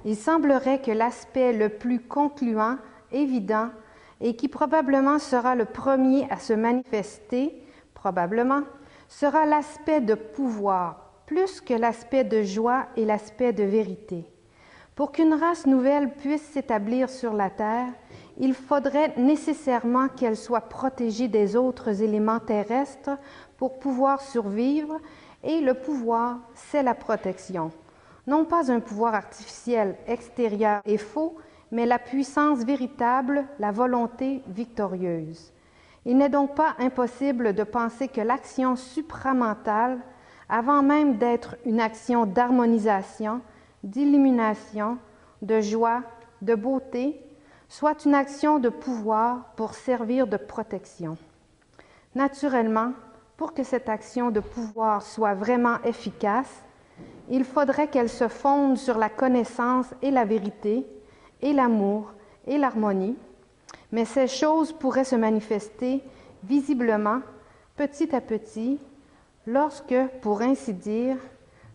il semblerait que l'aspect le plus concluant, évident, et qui probablement sera le premier à se manifester, probablement, sera l'aspect de pouvoir, plus que l'aspect de joie et l'aspect de vérité. Pour qu'une race nouvelle puisse s'établir sur la Terre, il faudrait nécessairement qu'elle soit protégée des autres éléments terrestres pour pouvoir survivre, et le pouvoir, c'est la protection. Non pas un pouvoir artificiel, extérieur et faux, mais la puissance véritable, la volonté victorieuse. Il n'est donc pas impossible de penser que l'action supramentale, avant même d'être une action d'harmonisation, d'illumination, de joie, de beauté, soit une action de pouvoir pour servir de protection. Naturellement, pour que cette action de pouvoir soit vraiment efficace, il faudrait qu'elle se fonde sur la connaissance et la vérité, et l'amour et l'harmonie, mais ces choses pourraient se manifester visiblement, petit à petit, lorsque, pour ainsi dire,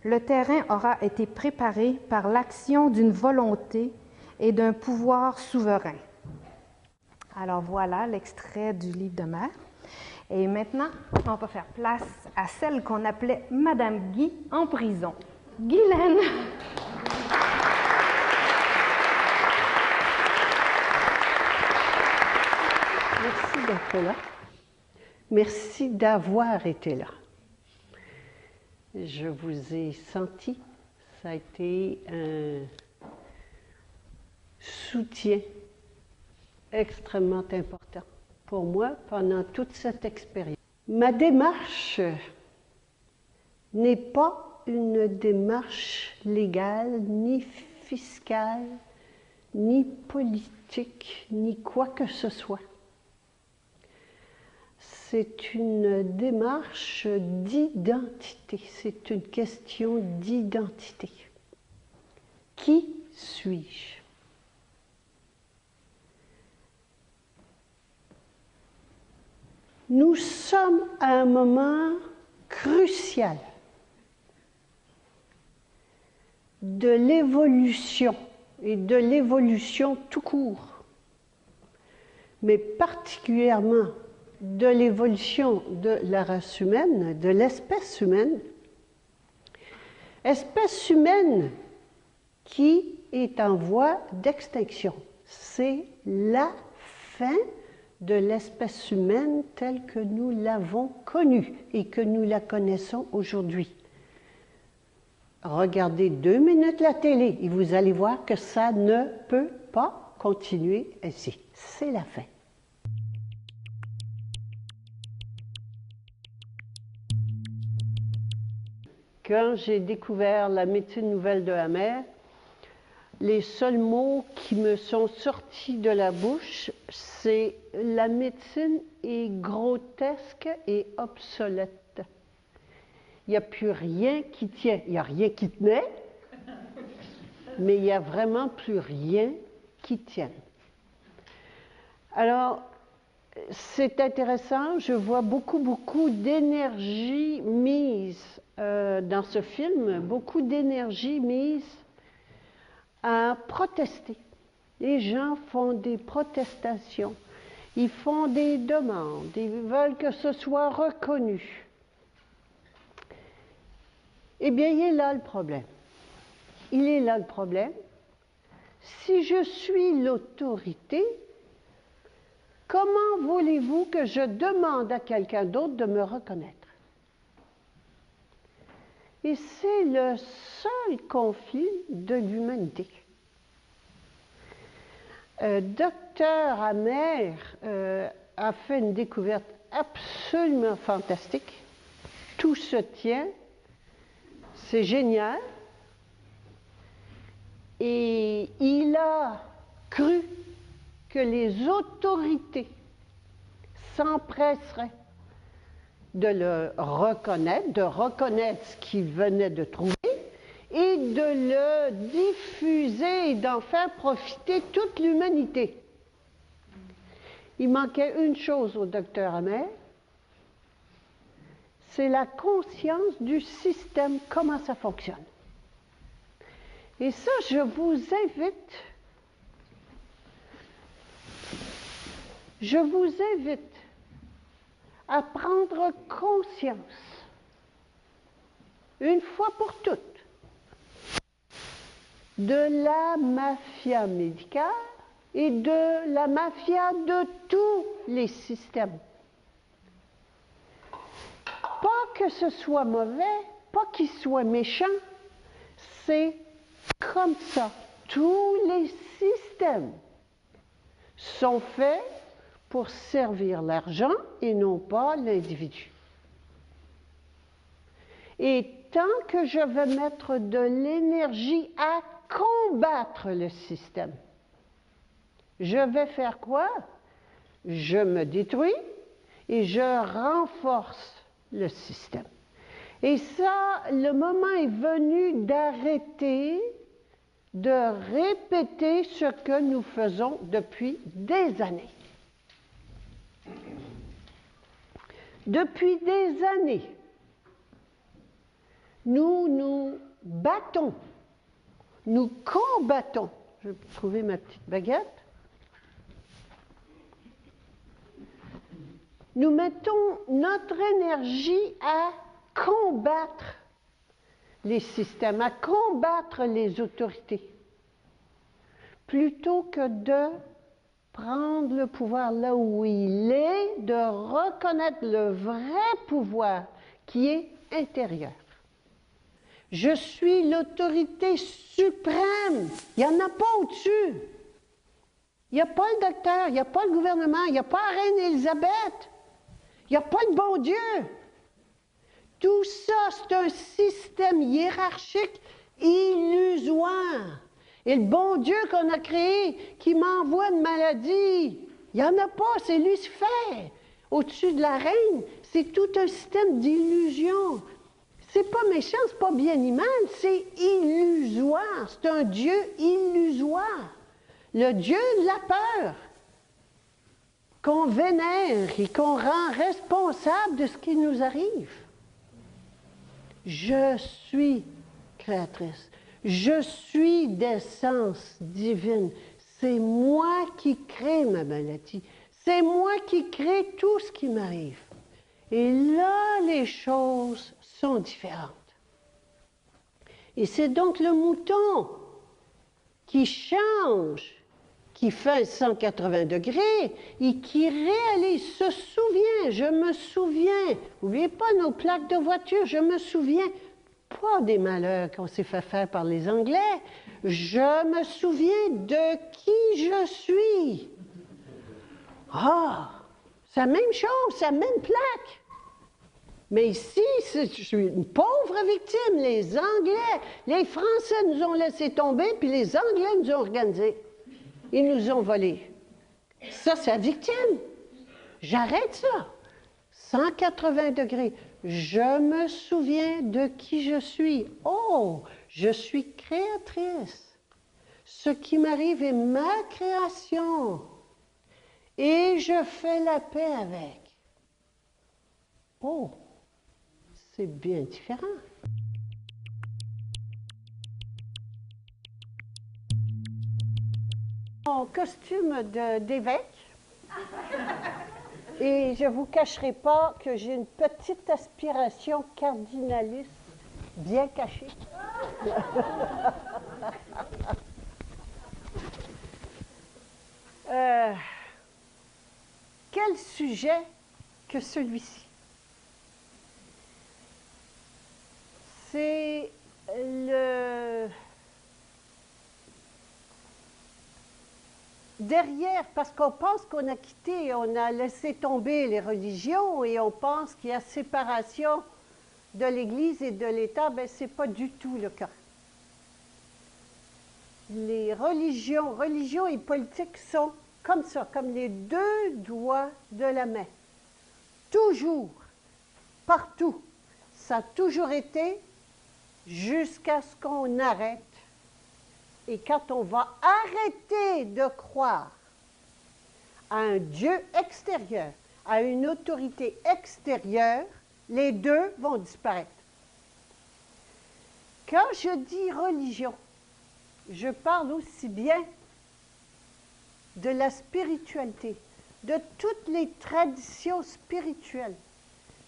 le terrain aura été préparé par l'action d'une volonté et d'un pouvoir souverain. Alors voilà l'extrait du livre de Mère. Et maintenant, on va faire place à celle qu'on appelait Madame Guy en prison. Guylaine! Merci d'être là. Merci d'avoir été là. Je vous ai senti. Ça a été un soutien extrêmement important pour moi pendant toute cette expérience. Ma démarche n'est pas une démarche légale, ni fiscale, ni politique, ni quoi que ce soit. C'est une démarche d'identité, c'est une question d'identité. Qui suis-je? Nous sommes à un moment crucial de l'évolution, et de l'évolution tout court, mais particulièrement de l'évolution de la race humaine, de l'espèce humaine qui est en voie d'extinction. C'est la fin de l'espèce humaine telle que nous l'avons connue et que nous la connaissons aujourd'hui. Regardez 2 minutes la télé et vous allez voir que ça ne peut pas continuer ainsi. C'est la fin. Quand j'ai découvert la médecine nouvelle de la mère, les seuls mots qui me sont sortis de la bouche, c'est « la médecine est grotesque et obsolète ». Il n'y a plus rien qui tient. Il n'y a rien qui tenait, mais il n'y a vraiment plus rien qui tienne. Alors, c'est intéressant, je vois beaucoup d'énergie mise dans ce film, beaucoup d'énergie mise à protester. Les gens font des protestations, ils font des demandes, ils veulent que ce soit reconnu. Eh bien, il est là le problème. Il est là le problème. Si je suis l'autorité, comment voulez-vous que je demande à quelqu'un d'autre de me reconnaître? Et c'est le seul conflit de l'humanité. Dr Amer a fait une découverte absolument fantastique. Tout se tient, c'est génial. Et il a cru que les autorités s'empresseraient de le reconnaître, de reconnaître ce qu'il venait de trouver et de le diffuser et d'en faire profiter toute l'humanité. Il manquait une chose au docteur Amer, c'est la conscience du système, comment ça fonctionne. Et ça, je vous invite à prendre conscience, une fois pour toutes, de la mafia médicale et de la mafia de tous les systèmes. Pas que ce soit mauvais, pas qu'il soit méchant, c'est comme ça. Tous les systèmes sont faits pour servir l'argent et non pas l'individu. Et tant que je vais mettre de l'énergie à combattre le système, je vais faire quoi? Je me détruis et je renforce le système. Et ça, le moment est venu d'arrêter de répéter ce que nous faisons depuis des années. Depuis des années, nous nous battons, nous combattons. Je vais trouver ma petite baguette. Nous mettons notre énergie à combattre les systèmes, à combattre les autorités, plutôt que de prendre le pouvoir là où il est, de reconnaître le vrai pouvoir qui est intérieur. Je suis l'autorité suprême. Il n'y en a pas au-dessus. Il n'y a pas le docteur, il n'y a pas le gouvernement, il n'y a pas la reine Élisabeth, il n'y a pas le bon Dieu. Tout ça, c'est un système hiérarchique illusoire. Et le bon Dieu qu'on a créé, qui m'envoie une maladie, il n'y en a pas, c'est Lucifer. Au-dessus de la reine, c'est tout un système d'illusion. C'est pas méchant, c'est pas bien ni mal, c'est illusoire. C'est un Dieu illusoire. Le Dieu de la peur, qu'on vénère et qu'on rend responsable de ce qui nous arrive. Je suis créatrice. Je suis d'essence divine. C'est moi qui crée ma maladie. C'est moi qui crée tout ce qui m'arrive. Et là, les choses sont différentes. Et c'est donc le mouton qui change, qui fait 180 degrés et qui réalise, se souvient, je me souviens, n'oubliez pas nos plaques de voiture, je me souviens pas des malheurs qu'on s'est fait faire par les Anglais, je me souviens de qui je suis. Ah, c'est la même chose, c'est la même plaque. Mais ici, je suis une pauvre victime. Les Anglais, les Français nous ont laissé tomber, puis les Anglais nous ont organisés. Ils nous ont volés. Ça, c'est la victime. J'arrête ça. 180 degrés. Je me souviens de qui je suis. Oh, je suis créatrice. Ce qui m'arrive est ma création. Et je fais la paix avec. Oh, c'est bien différent. Mon costume d'évêque. Et je ne vous cacherai pas que j'ai une petite aspiration cardinaliste bien cachée. Quel sujet que celui-ci? C'est le... Derrière, parce qu'on pense qu'on a quitté, on a laissé tomber les religions et on pense qu'il y a séparation de l'Église et de l'État, bien, ce n'est pas du tout le cas. Les religion et politique sont comme ça, comme les deux doigts de la main. Toujours, partout. Ça a toujours été jusqu'à ce qu'on arrête. Et quand on va arrêter de croire à un Dieu extérieur, à une autorité extérieure, les deux vont disparaître. Quand je dis religion, je parle aussi bien de la spiritualité, de toutes les traditions spirituelles,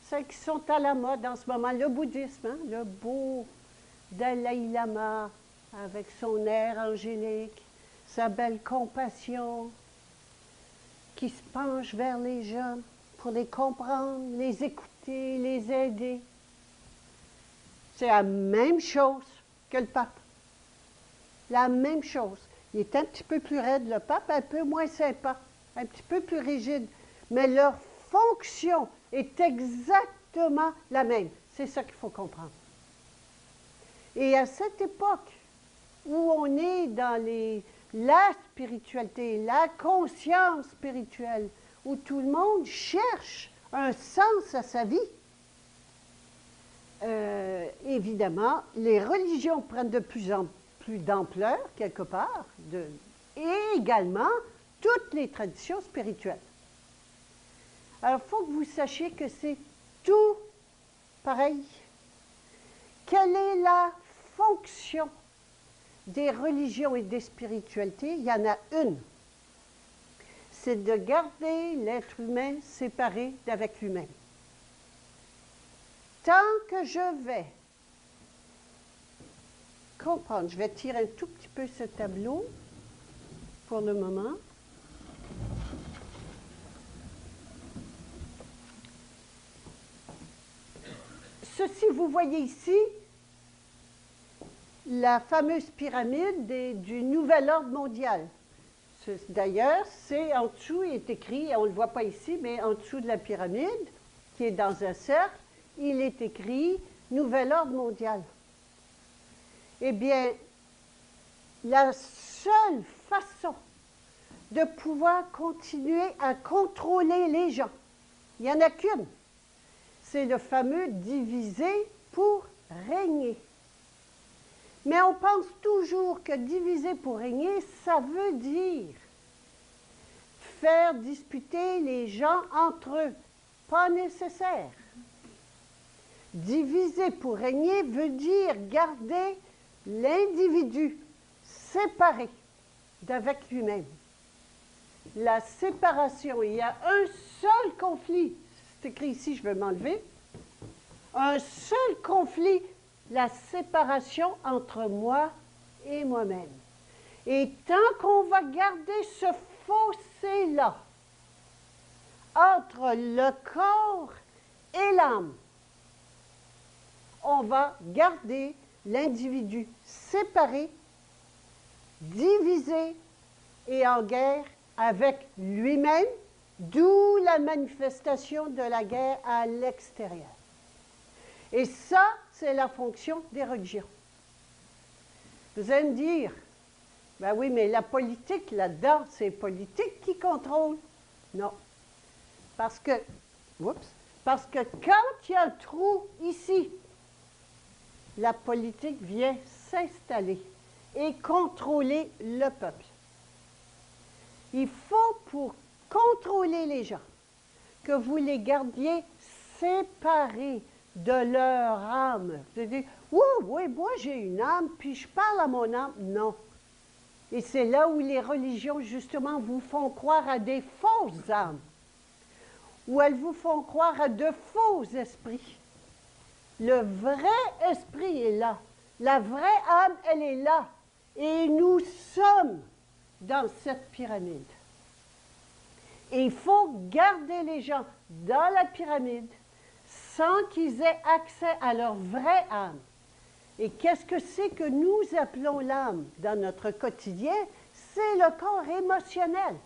celles qui sont à la mode en ce moment, le bouddhisme, hein, le beau Dalai Lama avec son air angélique, sa belle compassion, qui se penche vers les gens pour les comprendre, les écouter, les aider. C'est la même chose que le pape. La même chose. Il est un petit peu plus raide, le pape, un peu moins sympa, un petit peu plus rigide. Mais leur fonction est exactement la même. C'est ça qu'il faut comprendre. Et à cette époque où on est dans la spiritualité, la conscience spirituelle, où tout le monde cherche un sens à sa vie, évidemment, les religions prennent de plus en plus d'ampleur, quelque part, et également toutes les traditions spirituelles. Alors, il faut que vous sachiez que c'est tout pareil. Quelle est la fonction des religions et des spiritualités? Il y en a une. C'est de garder l'être humain séparé d'avec lui-même. Tant que je vais comprendre, je vais tirer un tout petit peu ce tableau pour le moment. Ceci, vous voyez ici, la fameuse pyramide du nouvel ordre mondial. D'ailleurs, c'est en dessous, il est écrit, on ne le voit pas ici, mais en dessous de la pyramide, qui est dans un cercle, il est écrit « Nouvel ordre mondial ». Eh bien, la seule façon de pouvoir continuer à contrôler les gens, il n'y en a qu'une, c'est le fameux « diviser pour régner ». Mais on pense toujours que diviser pour régner, ça veut dire faire disputer les gens entre eux. Pas nécessaire. Diviser pour régner veut dire garder l'individu séparé d'avec lui-même. La séparation, il y a un seul conflit, c'est écrit ici, je vais m'enlever, un seul conflit, la séparation entre moi et moi-même. Et tant qu'on va garder ce fossé-là entre le corps et l'âme, on va garder l'individu séparé, divisé et en guerre avec lui-même, d'où la manifestation de la guerre à l'extérieur. Et ça, c'est la fonction des religions. Vous allez me dire, ben oui, mais la politique là-dedans, c'est politique qui contrôle. Non. Parce que quand il y a un trou ici, la politique vient s'installer et contrôler le peuple. Il faut, pour contrôler les gens, que vous les gardiez séparés de leur âme. Vous allez dire, oui, moi j'ai une âme, puis je parle à mon âme. Non. Et c'est là où les religions, justement, vous font croire à des fausses âmes, où elles vous font croire à de faux esprits. Le vrai esprit est là. La vraie âme, elle est là. Et nous sommes dans cette pyramide. Et il faut garder les gens dans la pyramide sans qu'ils aient accès à leur vraie âme. Et qu'est-ce que c'est que nous appelons l'âme dans notre quotidien? C'est le corps émotionnel.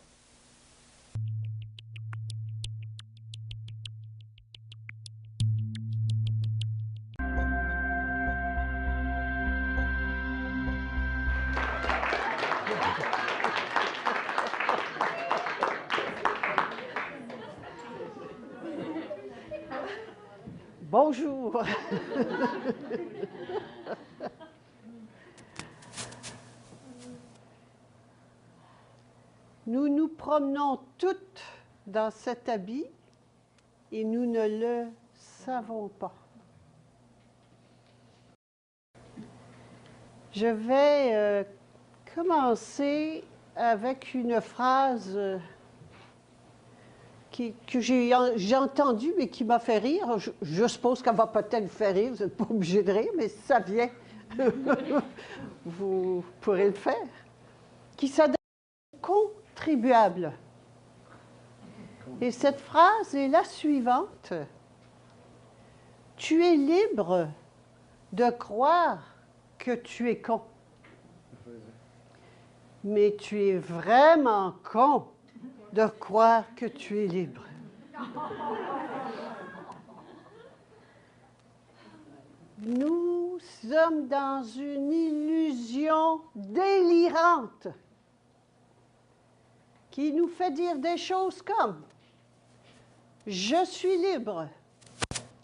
Bonjour. Nous nous promenons toutes dans cet habit et nous ne le savons pas. Je vais commencer avec une phrase que j'ai entendue, mais qui m'a fait rire. Je suppose qu'elle va peut-être vous faire rire, vous n'êtes pas obligé de rire, mais si ça vient, vous pourrez le faire. Qui s'adresse aux contribuables. Et cette phrase est la suivante. Tu es libre de croire que tu es con. Mais tu es vraiment con de croire que tu es libre. Nous sommes dans une illusion délirante qui nous fait dire des choses comme « Je suis libre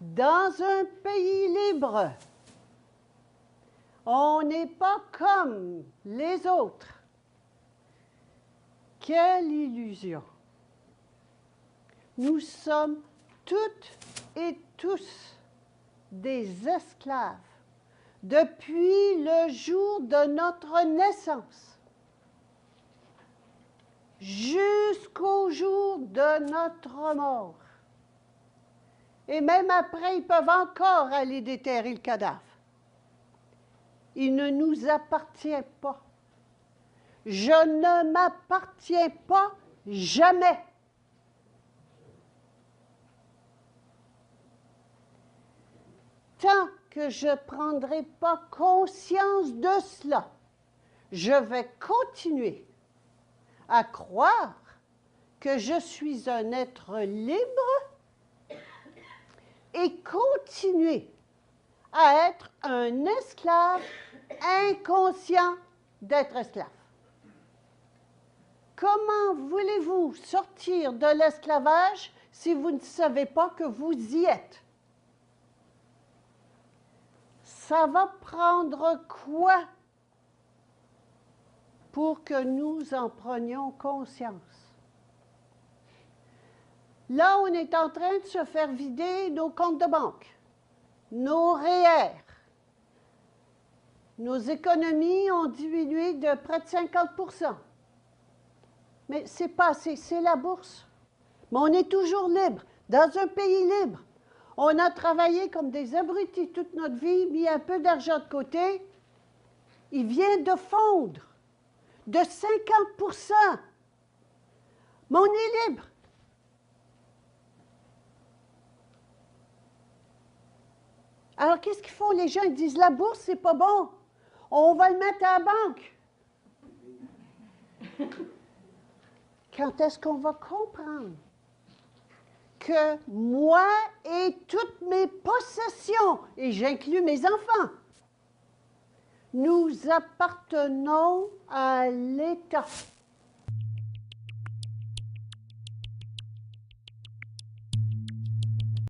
dans un pays libre. On n'est pas comme les autres. » Quelle illusion! Nous sommes toutes et tous des esclaves depuis le jour de notre naissance jusqu'au jour de notre mort. Et même après, ils peuvent encore aller déterrer le cadavre. Il ne nous appartient pas. Je ne m'appartiens pas jamais. Tant que je ne prendrai pas conscience de cela, je vais continuer à croire que je suis un être libre et continuer à être un esclave inconscient d'être esclave. Comment voulez-vous sortir de l'esclavage si vous ne savez pas que vous y êtes? Ça va prendre quoi pour que nous en prenions conscience? Là, on est en train de se faire vider nos comptes de banque, nos REER. Nos économies ont diminué de près de 50%. Mais ce n'est pas assez, c'est la bourse. Mais on est toujours libre, dans un pays libre. On a travaillé comme des abrutis toute notre vie, mis un peu d'argent de côté. Il vient de fondre de 50%. Mais on est libre. Alors, qu'est-ce qu'ils font? Les gens ils disent, la bourse, c'est pas bon. On va le mettre à la banque. Quand est-ce qu'on va comprendre que moi et toutes mes possessions, et j'inclus mes enfants, nous appartenons à l'État?